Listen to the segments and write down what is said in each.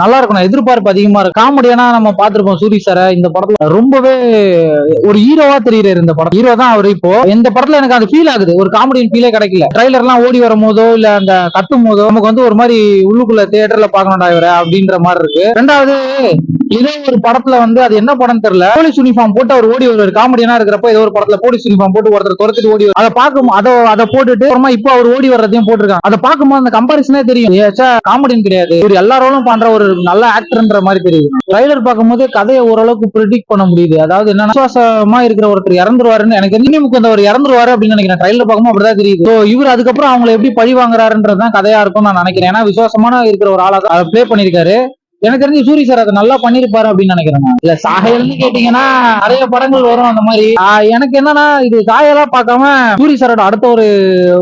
நல்லா இருக்கும். எதிர்பார்ப்பு அதிகமா இருக்கு. காமெடியானா நம்ம பாத்துருப்போம் சூரி சார. இந்த படத்துல ரொம்பவே ஒரு ஹீரோவா தெரியுறாரு. இந்த படம் ஹீரோ தான் அவரு. இப்போ இந்த படத்துல எனக்கு அது ஃபீல் ஆகுது. ஒரு காமெடியன் ஃபீலே கிடைக்கல. ட்ரைலர் எல்லாம் ஓடி வரும் போதோ இல்ல அந்த கத்தும் போதோ நமக்கு வந்து ஒரு மாதிரி உள்ளுக்குள்ள தியேட்டர்ல பாக்கணும்டா இவர அப்படின்ற மாதிரி இருக்கு. ரெண்டாவது இதே ஒரு படத்துல வந்து அது என்ன படம் தெரியல, போலீஸ் யூனிஃபார்ம் போட்டு அவர் ஓடி வருவார். காமெடியனா இருக்கிறப்ப ஏதோ ஒரு படத்துல போலீஸ் யூனிஃபார்ம் போட்டு ஒருத்தர் துரத்துட்டு ஓடி அதை பார்க்கும் அதை போட்டுட்டு அப்புறமா இப்போ அவர் ஓடி வர்றதையும் போட்டிருக்காங்க. அதை பார்க்கும்போது அந்த கம்பாரிசனே தெரியும். காமெடியன் கிடையாது, ஒரு எல்லா ரோலும் பண்ற ஒரு நல்ல ஆக்டர்ன்ற மாதிரி தெரியுது. ட்ரைலர் பார்க்கும்போது கதையை ஓரளவுக்கு ப்ரிடிக்ட் பண்ண முடியுது. அதாவது என்ன, விசுவாசமா இருக்கிற ஒருத்தர் இறந்துருவாருன்னு எனக்கு தெரிஞ்சு அவர் இறந்துருவாரு அப்படின்னு நினைக்கிறேன். ட்ரைலர் பார்க்கும்போது அப்படிதான் தெரியுது. இவர் அதுக்கப்புறம் அவங்களை எப்படி பழி வாங்குறாருன்றதுதான் கதையா இருக்கும் நான் நினைக்கிறேன். ஏன்னா விசுவாசமான இருக்கிற ஒரு ஆளா அதை பிளே பண்ணிருக்காரு. எனக்கு தெரிஞ்சு சூரி சார் அதை நல்லா பண்ணிருப்பாரு அப்படின்னு நினைக்கிறேன். இல்ல சாயல்னு கேட்டீங்கன்னா நிறைய படங்கள் வரும் அந்த மாதிரி. எனக்கு என்னன்னா இது சாயலா பார்க்காம சூரி சாரோட அடுத்த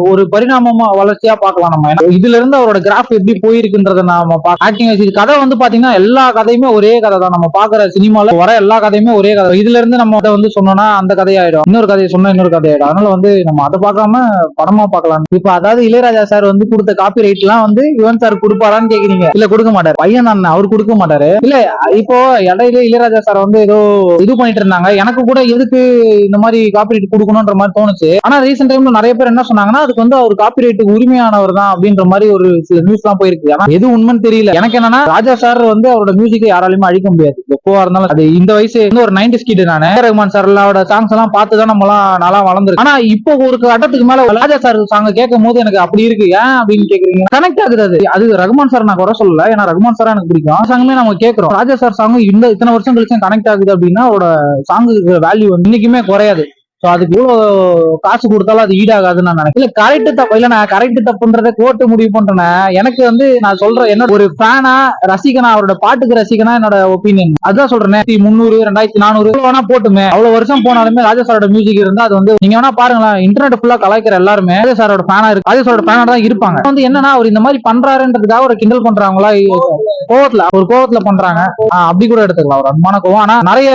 ஒரு பரிணாமமா வளர்ச்சியா பார்க்கலாம் நம்ம. இதுல இருந்து அவரோட கிராஃப் எப்படி போயிருக்குன்றத நாம ஆக்டிங் வச்சு கதை வந்து பாத்தீங்கன்னா எல்லா கதையுமே ஒரே கதை தான். நம்ம பாக்குற சினிமால வர எல்லா கதையுமே ஒரே கதை. இதுல இருந்து நம்ம அதை வந்து சொன்னோம்னா அந்த கதையாயிடும், இன்னொரு கதையை சொன்னா இன்னொரு கதையாயிடும். அதனால வந்து நம்ம அதை பார்க்காம படமா பார்க்கலாம். இப்ப அதாவது இளையராஜா சார் வந்து கொடுத்த காப்பி ரைட் எல்லாம் வந்து யுவன் சார் கொடுப்பாரான்னு கேக்குறீங்க. இல்ல கொடுக்க மாட்டார். பையன் தான் அவர் கொடுக்க மாட்டாரு. இல்ல இப்போ இடையில இளையராஜா சார் வந்து ஏதோ இது பண்ணிட்டு இருந்தாங்க. எனக்கு கூட எதுக்கு இந்த மாதிரி காப்பிரைட் கொடுக்கணும்ன்ற மாதிரி தோணுச்சு. ஆனா ரீசெண்ட் டைம்ல நிறைய பேர் என்ன சொன்னாங்கன்னா அதுக்கு வந்து அவர் காப்பிரைட்டுக்கு உரிமையானவர் தான் அப்படின்ற மாதிரி ஒரு சில நியூஸ் எல்லாம் போயிருக்கு. ஆனா எது உண்மைன்னு தெரியல. எனக்கு என்னன்னா ராஜா சார் வந்து அவரோட மியூசிக்கை யாராலையுமே அழிக்க முடியாது. எப்போவா இருந்தாலும் அது இந்த வயசு ஒரு 90s கிட். நானு ரஹ்மான் சாரோட சாங்ஸ் எல்லாம் பார்த்துதான் நம்மளாம் நல்லா வளர்ந்துருக்கு. ஆனா இப்போ ஒரு கட்டத்துக்கு மேல ராஜா சார் சாங் கேட்கும் போது எனக்கு அப்படி இருக்கு. ஏன் அப்படின்னு கேக்குறீங்க, கனெக்ட் ஆகுது. அது ரஹ்மான் சார் நான் குறை சொல்லல, ஏன்னா ரஹ்மான் சார் எனக்கு பிடிக்கும். நம்ம கேட்கிறோம் ராஜா சார் சாங் இத்தனை வருஷம் கழிச்சு கனெக்ட் ஆகுது அப்படின்னா அவரோட சாங்குக்கு வேல்யூ இன்னைக்குமே குறையாது. அதுக்கு இவ்வளவு காசு கொடுத்தாலும் அது ஈடாகாதுன்னு நான் நினைக்கிறேன். கரெக்ட் தப்பு இல்ல, நான் கரெக்ட் தப்புன்றதை கோர்ட்டு முடிவு பண்றேன். எனக்கு வந்து நான் சொல்றேன், என்ன ஒரு ஃபேனா ரசிகனா அவரோட பாட்டுக்கு ரசிகனா என்னோட ஒப்பீனியன் அதுதான் சொல்றேன். 300 2400 வேணா போட்டுமே, அவ்வளவு வருஷம் போனாலுமே ராஜா சாரோட மியூசிக் இருந்தா அது வந்து நீங்க வேணா பாருங்களேன். இன்டர்நெட் ஃபுல்லா கலாய்க்கிற எல்லாருமே ராஜா சாரோட ஃபேனா இருக்கு, ராஜா சாரோட ஃபேனா தான் இருப்பாங்க. வந்து என்னன்னா அவர் இந்த மாதிரி பண்றாருன்றதுக்காக ஒரு கிண்டல் பண்றாங்களா, கோவத்துல பண்றாங்க அப்படி கூட எடுத்துக்கலாம். ஒரு அன்பான கோவம். ஆனா நிறைய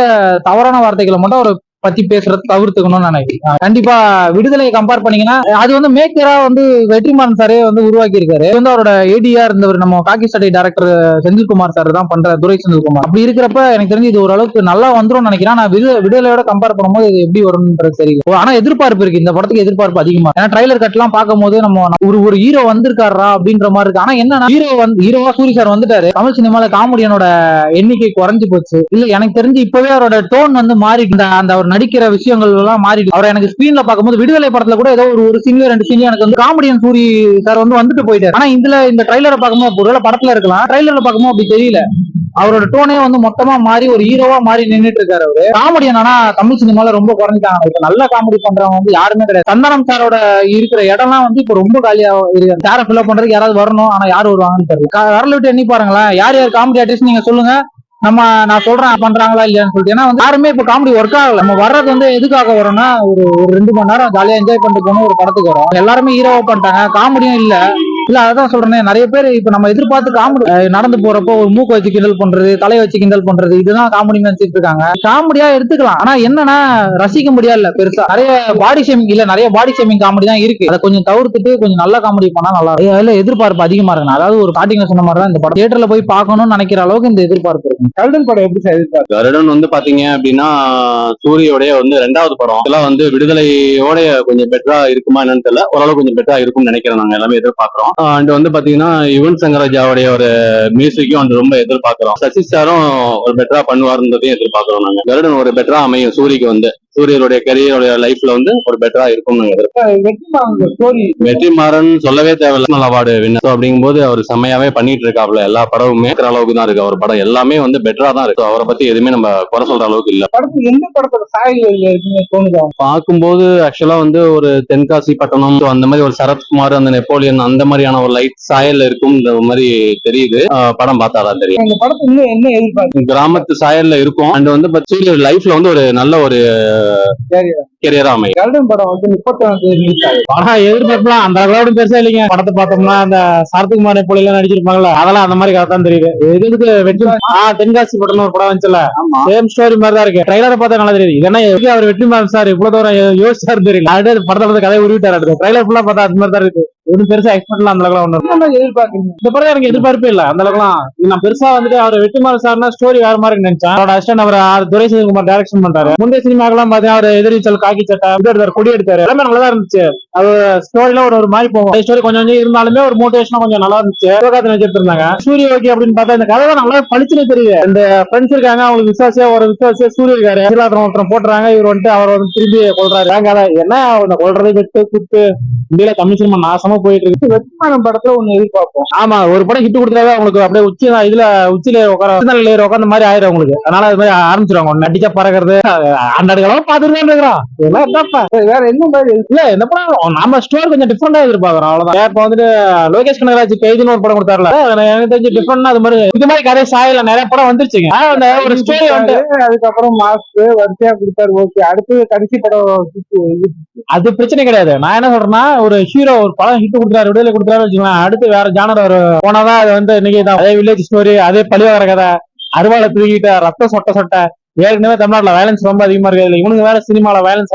தவறான வார்த்தைகளை மட்டும் ஒரு பத்தி பேசுறது தவிர்த்துக்கணும்னு நினைக்கிறேன். கண்டிப்பா விடுதலையை கம்பேர் பண்ணீங்கன்னா அது வந்து மேக்கரா வந்து வெற்றிமாறன் சாரே வந்து உருவாக்கி இருக்காரு. வந்து அவரோட ஏடியா இருந்தவர் நம்ம காக்கி சட்டை டைரக்டர் செந்தில்குமார் சார் தான் பண்ற, துரை செந்தில்குமார். அப்படி இருக்கிறப்ப எனக்கு தெரிஞ்சு இது ஓரளவுக்கு நல்லா வந்துரும் நினைக்கிறேன். நான் விடுதலையோட கம்பேர் பண்ணும்போது இது எப்படி வரும்ன்றது தெரியல. ஆனா எதிர்பார்ப்பு இருக்கு, இந்த படத்துக்கு எதிர்பார்ப்பு அதிகமா. ஏன்னா ட்ரைலர் கட் எல்லாம் பார்க்கும் போது நம்ம ஒரு ஹீரோ வந்திருக்காரா அப்படின்ற மாதிரி இருக்கு. ஆனா என்ன ஹீரோவா சூரி சார் வந்துட்டாரு. தமிழ் சினிமால காமெடியனோட எண்ணிக்கை குறைஞ்சு போச்சு. இல்ல எனக்கு தெரிஞ்சு இப்பவே அவரோட டோன் வந்து மாறி அந்த அவர் நடிக்கிற விஷயங்கள் எல்லாம் மாறிடுச்சு. அவர் எனக்கு ஸ்கிரீன்ல பார்க்கும்போது விடுதலை படத்துல கூட ஏதோ ஒரு சீன்ல 2 சீன்ல எனக்கு வந்து காமெடியன் சூரி சார் வந்து வந்துட்டு போயிட்டாரு. ஆனா இந்த ட்ரைலரை பார்க்கும்போது ஒருவேளை படத்துல இருக்கலாம், ட்ரைலர்ல பார்க்கும்போது அப்படி தெரியல. அவரோட டோனே வந்து மொத்தமா மாறி ஒரு ஹீரோவா மாறி நின்றுட்டு இருக்காரு. அவரு காமெடியன் ஆனா தமிழ் சினிமால ரொம்ப குறைஞ்சிட்டாங்க. இப்ப நல்ல காமெடி பண்றவங்க வந்து யாருமே கிடையாது. சந்தானம் சாரோட இருக்கிற இடம்லாம் வந்து இப்ப ரொம்ப காலியா இருக்கு. சேரை ஃபில் பண்றதுக்கு யாராவது வரணும், ஆனா யாரு வருவாங்கன்னு தெரியல. வரல விட்டு எண்ணி பாருங்களேன், யார் காமெடி ஆர்டிஸ்ட் நீங்க சொல்லுங்க. நான் சொல்றேன் பண்றாங்களா இல்லையான்னு சொல்லிட்டு. ஏன்னா வந்து யாருமே இப்ப காமெடி ஒர்க் ஆகல. நம்ம வர்றது வந்து எதுக்காக வரோம்னா ஒரு 2 மணி நேரம் ஜாலியா என்ஜாய் பண்ணிட்டு போன ஒரு படத்துக்கு வரும். எல்லாருமே ஹீரோவா பண்ணிட்டாங்க, காமெடியும் இல்ல. அதான் சொல்றேன், நிறைய பேர் இப்ப நம்ம எதிர்பார்த்து காமெடி நடந்து போறப்போ ஒரு மூக்க வச்சு கிண்டல் பண்றது, தலையை வச்சு கிண்டல் பண்றது, இதுதான் காமெடி நினைச்சிட்டு இருக்காங்க. காமெடியா எடுத்துக்கலாம், ஆனா என்னன்னா ரசிக்க முடியாது. இல்ல பெருசா நிறைய பாடி ஷேமிங் காமெடி தான் இருக்கு. அதை கொஞ்சம் தவிர்த்துட்டு கொஞ்சம் நல்ல காமெடி பண்ணா நல்லா இருக்கும். அதுல எதிர்பார்ப்பு அதிகமா இருக்கு. அதாவது ஒரு ஸ்டார்டிங்ல சொன்ன மாதிரி தான் இந்த படம் தியேட்டர்ல போய் பார்க்கணும்னு நினைக்கிற அளவுக்கு இந்த எதிர்பார்ப்பு இருக்கு. கருடன் படம் எப்படி சார் எதிர்பார்ப்பு? கருடன் வந்து பாத்தீங்க அப்படின்னா சூரியோடைய வந்து 2வது படம். இதெல்லாம் வந்து விடுதலையோட கொஞ்சம் பெட்டரா இருக்குமா என்னன்னு தெரியல, ஓரளவு கொஞ்சம் பெட்டரா இருக்கும்னு நினைக்கிறேன். நாங்க எல்லாமே எதிர்பார்க்கிறோம். அண்ட் வந்து பாத்தீங்கன்னா யுவன் சங்கர் ராஜாவுடைய ஒரு மியூசிக்கும் வந்து ரொம்ப எதிர்பார்க்கிறோம். சசி சாரும் ஒரு பெட்டரா பண்ணுவாருன்றதையும் எதிர்பார்க்கிறோம். நாங்க கருடன் ஒரு பெட்டரா அமையும் சூரிக்கு வந்து, சூரியனுடைய கரியருடைய லைஃப்ல வந்து ஒரு பெட்டரா இருக்கும். வெற்றிமாறன் சொல்லவே தேவையில்ல, அவார்டு வின்னர் அப்படிங்கும் போது அவர் செம்மையாவே பண்ணிட்டு இருக்காப்ல. எல்லா படமுமே அளவுக்கு தான் இருக்கு. அவர் படம் எல்லாமே வந்து பெட்டரா தான் இருக்கு. அவரை பத்தி எதுவுமே நம்ம குறை சொல்ற அளவுக்கு இல்ல. எந்த படத்தோட சாயல் பார்க்கும்போது ஆக்சுவலா வந்து ஒரு தென்காசி பட்டணம் அந்த மாதிரி ஒரு சரத்குமார், அந்த நெப்போலியன் அந்த மாதிரியான ஒரு லைட் சாயல் இருக்கும் மாதிரி தெரியுது. படம் பார்த்தாதான் தெரியும். இந்த படத்துல என்ன எதிர்பார்க்கு? கிராமத்து சாயல்ல இருக்கும். அண்ட் வந்து சூரிய லைஃப்ல வந்து ஒரு நல்ல ஒரு கேரியரா அமையும். கருடன் படம் வந்து 31 படம் எதிர்பார்க்கலாம். அந்த அளவுக்கு பெருசா இல்லைங்க. படத்தை பார்த்தோம்னா அந்த சரத்குமார் நெப்போலியன் நடிச்சிருப்பாங்கல்ல, அதெல்லாம் அந்த மாதிரி கதை தான் தெரியுது. எதுக்கு வெற்றி தென்காசி படம் ஒரு படம் வந்துச்சுல, சேம் ஸ்டோரி மாதிரி தான் இருக்கு. ட்ரைலரை பார்த்தா நல்லா தெரியுது. இதெல்லாம் அவர் வெற்றிமாறன் சார் இவ்வளவு தூரம் யோசிச்சாரு தெரியல. படத்தை கதை உருவிட்டாரு. ட்ரைலர் ஃபுல்லா பார்த்தா அது மாதிரி தான் இருக்கு. ஒரு பெருசா எக்ஸ்பெக்ட்லாம் அந்த அளவுக்கு ஒண்ணு எதிர்பார்க்கணும். இந்த படம் எனக்கு எதிர்பார்ப்பே இல்ல அந்த அளவுக்குலாம். நான் பெருசா வந்துட்டு அவர் வெற்றிமாறன் சார்னா ஸ்டோரி வேற மாதிரி நினைச்சேன். அவரோட அசிஸ்டன்ட் அவர் துரை சிவகுமார் டைரக்ஷன் பண்றாரு. முந்தைய சினிமாக்கெல்லாம் பாத்தீங்கன்னா அவர் எதிர்ச்சல் காக்கி சட்டை எடுத்தாரு, கொடி எடுத்தாரு, எல்லாமே நல்லா இருந்துச்சு. அது ஸ்டோரியில ஒரு மாதிரி போகும். ஸ்டோரி கொஞ்சம் கொஞ்சம் இருந்தாலுமே ஒரு மோட்டிவேஷனா கொஞ்சம் நல்லா இருந்துச்சு. சிவகார்த்திகேயன் வச்சிருந்தாங்க. சூரிய ஓகே அப்படின்னு பார்த்தா இந்த கதை நல்லா பளிச்சுன்னு தெரியுது. இந்த ஃப்ரெண்ட்ஸ் இருக்காங்க, அவங்களுக்கு விசுவாசியா சூரிய இருக்காரு, ஒருத்தர் போட்டுறாங்க, இவர் வந்துட்டு அவர் வந்து திரும்பி கொள்றாரு. கதை என்ன கொள்றது, வெட்டு குத்து, இந்தியில தமிழ் சினிமா நாசமா போயிட்டு இருக்கு. வெற்றிமாறன் படத்துல ஒண்ணு எதிர்பார்ப்போம். ஆமா, ஒரு படம் ஹிட் கொடுத்தாவே அவங்களுக்கு அப்படியே உச்சியில உட்காந்த மாதிரி ஆயிரும் அவங்களுக்கு. அதனால அது மாதிரி ஆரம்பிச்சிருவாங்க. நடிச்சா பறக்கிறது அண்டாடுகளும் பாத்துட்டு இருக்கிறோம். வேற என்ன மாதிரி இல்ல. இந்த படம் நம்ம ஸ்டோரி கொஞ்சம் டிஃபரெண்டா எதிர்பார்க்கிறோம், அவ்வளவுதான். இப்ப வந்துட்டு லோகேஷ் கனகராஜ் கைதுன்னு ஒரு படம் கொடுத்தாருல, எனக்கு தெரிஞ்சு டிஃபரெண்டா அது மாதிரி இது மாதிரி கதை சாயல நிறைய படம் வந்துருச்சுங்க. ஒரு ஸ்டோரி வந்து அதுக்கப்புறம் மாஸ்க் வரிசையா கொடுத்தாரு. ஓகே, அடுத்து கடைசி படம் அது பிரச்சனை கிடையாது. நான் என்ன சொல்றேன்னா, ஒரு ஹீரோ ஒரு படம் ஹிட் கொடுக்குறாரு, விடுதலை கொடுக்குறாரு வச்சுக்கலாம், அடுத்து வேற ஜானர் ஒரு போனாதான் அது வந்து இன்னைக்கு அதே வில்லேஜ் ஸ்டோரி, அதே பழிவார கதை, அருவாளை தூக்கிட்ட ரத்தம் சொட்ட ஏற்கனவே தமிழ்நாட்டுல வயலன்ஸ் ரொம்ப அதிகமா இருக்குது. இவனுக்கு வேற சினிமால வயலன்ஸ்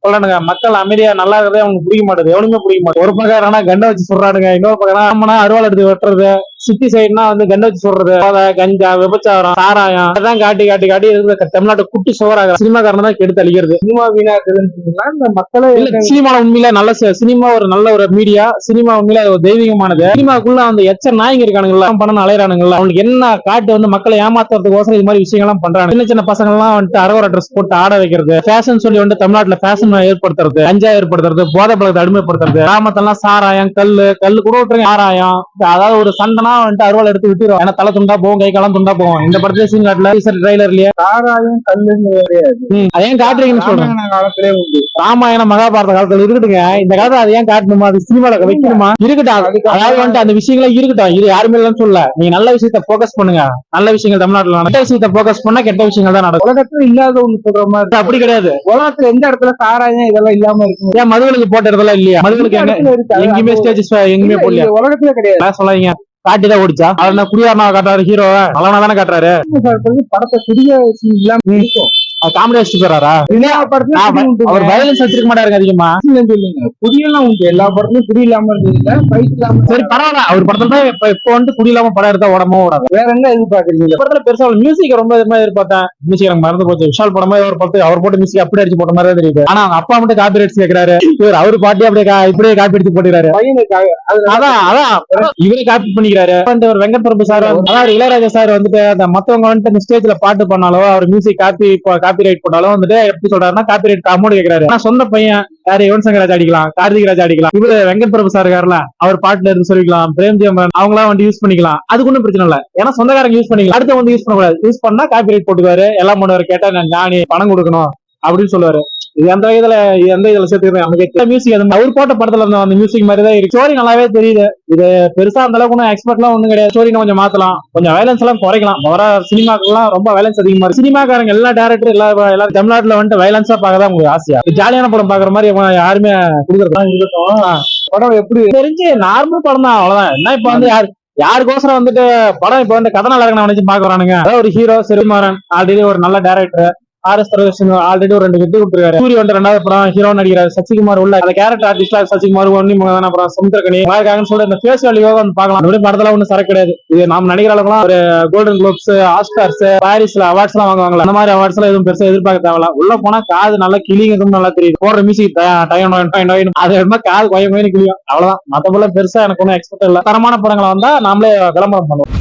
சொல்றானுங்க. மக்கள் அமைதியா நல்லா இருக்கிறதே அவங்களுக்கு பிடிக்க மாட்டேது, எவனுமே பிடிக்க மாட்டேது. ஒரு பக்கம் கண்டை வச்சு சொல்றானுங்க, இன்னொரு பக்கம் அருவாள் எடுத்து வெட்டுறது, சிட்டி சைடுனா வந்து கண்டை வச்சு சொல்றது, கஞ்சா, விபச்சாரம், சாராயம் அதான் காட்டி இருக்கிற தமிழ்நாட்டு குட்டி சுவராக சினிமாக்காரன் தான் கெடுத்து அழிக்கிறது. சினிமா வீணாக்குதுன்னு இந்த மக்களே இல்ல. சினிமா உண்மையில நல்ல சினிமா, ஒரு நல்ல ஒரு மீடியா. சினிமா உண்மையில ஒரு தெய்வீகமானது. சினிமாக்குள்ள அந்த எச்ச நாய்ங்க இருக்கானுங்களா, பணம் அலையறானுங்களா, அவங்களுக்கு என்ன காட்டு வந்து மக்களை ஏமாத்துறதுக்கோசரம் இது மாதிரி விஷயங்கள் எல்லாம் பண்றாங்க. சின்ன பசங்க எல்லாம் வந்துட்டு அரவர ட்ரெஸ் போட்டு ஆட வைக்கிறது, ஃபேஷன் சொல்லி வந்து தமிழ்நாட்டுல ஃபேஷன் ஏற்படுத்துறது, கஞ்சா ஏற்படுத்துறது, போதை பழக்கத்தை அடிமைப்படுத்துறது, கிராமத்தெல்லாம் சாராயம், கல்லு கூட விட்டுருங்க, சாராயம். அதாவது ஒரு சண்டைனா வந்துட்டு அருவாள் எடுத்து விட்டுரும். ஏன்னா தலை துண்டா போகும், கை காலம் துண்டா போகும். இந்த படத்துல சீன் காட்டல, ட்ரைலர்லயே சாராயம் கல்லுன்னு அதையும் காட்டுறீங்கன்னு சொல்றேன். காலத்திலே உண்டு, ராமாயண மகாபாரத காலத்துல இருக்கட்டுங்க. இந்த காலத்துல அதை ஏன் காட்டணுமா, அது சினிமால வைக்கணுமா? இருக்கட்டும். அதாவது வந்துட்டு அந்த விஷயங்களும் இருக்கட்டும், இது யாருமே இல்லைன்னு சொல்ல. நீங்க நல்ல விஷயத்த போக்கஸ் பண்ணுங்க. நல்ல விஷயங்கள் தமிழ்நாட்டுல, கெட்ட விஷயத்த போக்கஸ் பண்ணா கெட்ட விஷயங்கள் தான் நடக்கும். உலகத்துல இல்லாத ஒண்ணு சொல்ற மாதிரி அப்படி கிடையாது. உலகத்துல எந்த இடத்துல சாராயம் இதெல்லாம் இல்லாம இருக்கு? ஏன் மதுகளுக்கு போட்ட இடத்துல இல்லையா? மதுகளுக்கு எங்கேயுமே ஸ்டேஜஸ் எங்கேயுமே போடல, உலகத்துல கிடையாது. சொல்லாதீங்க, காட்டிதான் ஓடிச்சா? அவர் குடியாரனா காட்டுறாரு, ஹீரோ நல்லவனா தானே காட்டுறாரு. படத்தை குடிய இல்லாம இருக்கும், காமெடி வச்சுட்டு போறாரா? அவர் வயலன்ஸ் வச்சிருக்க மாட்டாரு அதிகமா. சொல்லுங்க, குடியெல்லாம் உண்டு எல்லா படத்துலயும், குடி இல்லாம இருந்தது. சரி பரவாயில்ல, அவர் படத்துல இப்ப வந்து குடி இல்லாம படம் எடுத்தா உடம்போ ஓடாது. வேற என்ன எதிர்பார்க்கறீங்க? இந்த படத்துல பெருசா மியூசிக் ரொம்ப எதிர்பார்த்தேன். மியூசிக் எனக்கு மறந்து போச்சு. விஷால் படமா ஒரு படத்து அவர் போட்டு மியூசிக் அப்படி அடிச்சு போட்ட மாதிரி தெரியுது. ஆனா அவங்க அப்பா மட்டும் காப்பி அடிச்சு கேட்கிறாரு, இவர் அவரு பாட்டி அப்படியே இப்படியே காப்பி அடிச்சு போட்டுறாரு. அதான் இவரே காப்பி பண்ணிக்கிறாரு. ஒரு வெங்கட் பிரபு சார், அதாவது இளையராஜா சார் வந்துட்டு அந்த மத்தவங்க வந்துட்டு ஸ்டேஜ்ல பாட்டு பண்ணாலோ, அவர் மியூசிக் காப்பி ரைட் போட்டாலும் வந்துட்டு எப்படி சொல்றாருன்னா, காப்பி ரைட் அமௌண்ட் கேட்கிறாரு. ஆனா சொந்த பையன் யாரு, யுவன் சங்கர் ராஜா அடிக்கலாம், கார்த்திக் ராஜா அடிக்கலாம், இவரு வெங்கட் பிரபு சார் இருக்காருல, அவர் பாட்டுல இருந்து சொல்லிக்கலாம், பிரேம்ஜி அவங்களாம் வந்து யூஸ் பண்ணிக்கலாம். அதுக்கு ஒன்றும் பிரச்சனை இல்ல. ஏன்னா சொந்தக்காரங்க யூஸ் பண்ணிக்கலாம், அடுத்த வந்து யூஸ் பண்ணக்கூடாது. யூஸ் பண்ணா காப்பி ரைட் போட்டுக்காரு, எல்லாம் பண்ணுவாரு. கேட்டா நான் பணம் கொடுக்கணும் அப்படின்னு சொல்லுவாரு. இது எந்த இதுல சேர்த்துக்கிறேன். மியூசிக் அவர் போட்ட படத்துல இருந்த அந்த மியூசிக் மாதிரி தான் இருக்கு. ஸ்டோரி நல்லாவே தெரியுது. இது பெருசா அந்த அளவுக்கு எக்ஸ்பெக்ட் எல்லாம் ஒண்ணும் கிடையாது. ஸ்டோரி கொஞ்சம் மாத்தலாம், கொஞ்சம் வயலன்ஸ் எல்லாம் குறைக்கலாம். வர சினிமாக்கெல்லாம் ரொம்ப வயலன்ஸ் அதிகமா இருக்கு. சினிமாக்காரங்க எல்லா டேரக்டர் எல்லாரும் தமிழ்நாட்டுல வந்துட்டு வயலன்ஸா பார்க்கதான் உங்களுக்கு ஆசையா. ஜாலியான படம் பாக்குற மாதிரி யாருமே கொடுக்கறதா இருக்கட்டும். படம் எப்படி தெரிஞ்சு நார்மல் படம் தான், அவ்வளவுதான். என்ன இப்ப வந்து யாருக்கோசரம் வந்துட்டு படம் இப்ப வந்து கதை நல்லா இருக்கு நினைச்சு பாக்க வரானுங்க. அதாவது ஒரு ஹீரோ சிறுமாறன் ஆல்ரெடி ஒரு நல்ல டேரக்டர், RS ஆல்ரெடி ஒரு 2 ஹிட் கொடுத்துருக்காரு. சூரிய வந்து 2வது படம் ஹீரோ நடிக்கிறார். சசிகுமார் உள்ள அந்த கேரக்டர் ஆர்டிஸ்டா சசிகுமார் அப்புறம் சமுத்திரக்கணி சொல்ற இந்த ஃபேஸ் வேல்யூ வந்து பாக்கலாம். அப்படி படத்துல ஒன்னும் சர கிடையாது. இது நாம நடிக்கிற அளவுக்கு ஒரு கோல்டன் குளோப்ஸ், ஆஸ்கார்ஸ், பாரிஸ்ல அவார்ட்ஸ் எல்லாம் வாங்குவாங்களா, அந்த மாதிரி அவார்ட்ஸ் எல்லாம் எதுவும் பெருசா எதிர்பார்க்க தேவையில்ல. உள்ள போனா காது நல்லா கிளிங்கும் நல்லா தெரியும். போடுற மியூசிக் அது காது கொயமையின்னு கிளியும், அவ்வளவுதான். மத்தபடி பெருசா எனக்கு ஒன்னும் எக்ஸ்பெக்ட் இல்ல. தரமான படங்களை வந்தா நாமளே விளம்பரம் பண்ணுவோம்.